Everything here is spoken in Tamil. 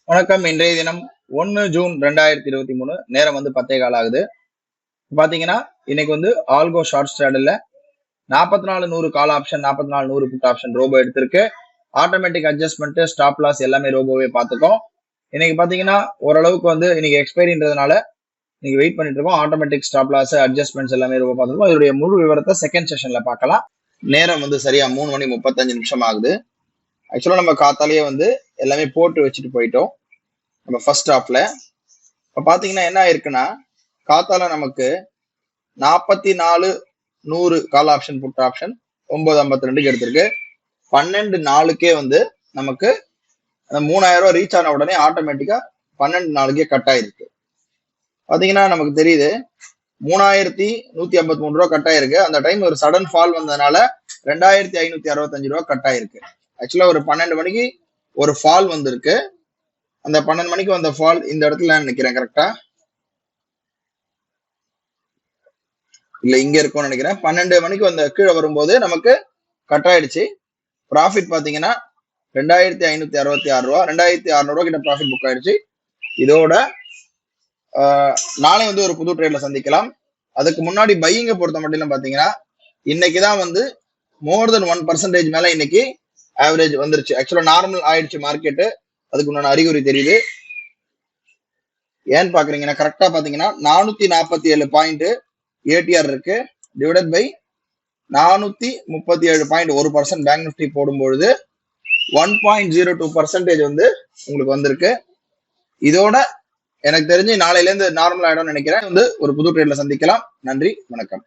வணக்கம். இன்றைய தினம் 1 ஜூன் 2023. நேரம் 10:15 ஆகுது. பாத்தீங்கன்னா இன்னைக்கு ஆல்கோ ஷார்ட் ஸ்ட்ராடல்ல 44-100 call option, 44-100 put option robo எடுத்திருக்கு. ஆட்டோமேட்டிக் அட்ஜஸ்ட்மெண்ட், ஸ்டாப் லாஸ் எல்லாமே ரோபோவே பார்த்துக்கோம். இன்னைக்கு பாத்தீங்கன்னா ஓரளவுக்கு இன்னைக்கு எக்ஸ்பைரின்றதுனால நீங்க வெயிட் பண்ணிட்டு இருக்கோம். ஆட்டோமேட்டிக் ஸ்டாப் லாஸ், அட்ஜஸ்ட்மெண்ட்ஸ் எல்லாமே ரோபோ பார்த்துக்கோம். இதோடைய முழு விவரத்தை செகண்ட் செஷன்ல பார்க்கலாம். நேரம் சரியா 3:35 ஆகுது. ஆக்சுவலா நம்ம காத்தாலேயே எல்லாமே போட்டு வச்சுட்டு போயிட்டோம் நம்ம ஃபர்ஸ்ட் ஹாஃப்ல. இப்ப பாத்தீங்கன்னா என்ன ஆயிருக்குன்னா, காத்தால நமக்கு 44-100 கால் ஆப்ஷன் புட் ஆப்ஷன் 9:52 எடுத்திருக்கு. 12:04 நமக்கு அந்த 3000 ரூபாய் ரீச் ஆன உடனே ஆட்டோமேட்டிக்கா 12:04 கட் ஆயிருக்கு. பாத்தீங்கன்னா நமக்கு தெரியுது 3153 ரூபாய் கட் ஆயிருக்கு. அந்த டைம் ஒரு சடன் ஃபால் வந்ததுனால 2565 ரூபாய் கட் ஆயிருக்கு. ஆக்சுவலா ஒரு 12 மணிக்கு ஒரு ஃபால் வந்திருக்கு. அந்த 12 மணிக்கு வந்த ஃபால் இந்த இடத்துல நினைக்கிறேன், கரெக்டா இல்ல இங்க இருக்கும்னு நினைக்கிறேன். 12 மணிக்கு கீழே வரும்போது நமக்கு கட் ஆயிடுச்சு. ப்ராஃபிட் பாத்தீங்கன்னா 2566 ரூபா, 2600 ரூபா கிட்ட ப்ராஃபிட் புக் ஆயிடுச்சு. இதோட நாளை ஒரு புது ட்ரேட்ல சந்திக்கலாம். அதுக்கு முன்னாடி பையிங்க பொறுத்த மட்டும் பாத்தீங்கன்னா இன்னைக்குதான் மோர் தென் 1% மேல இன்னைக்கு ஆவரேஜ் வந்துருச்சு. ஆக்சுவலா நார்மல் ஆயிடுச்சு மார்க்கெட்டு. அதுக்கு உண்டான அறிகுறி தெரியுது. ஏன்னு பாக்குறீங்கன்னா கரெக்டா பாத்தீங்கன்னா 447 பாயிண்ட் ஏடிஆர் இருக்கு. டிவைடட் பை 437.1% பேங்க் நிஃப்டி போடும்பொழுது 1.02% உங்களுக்கு வந்திருக்கு. இதோட எனக்கு தெரிஞ்சு நாளையில இருந்து நார்மல் ஆயிடும்னு நினைக்கிறேன். ஒரு புது ட்ரேட்ல சந்திக்கலாம். நன்றி, வணக்கம்.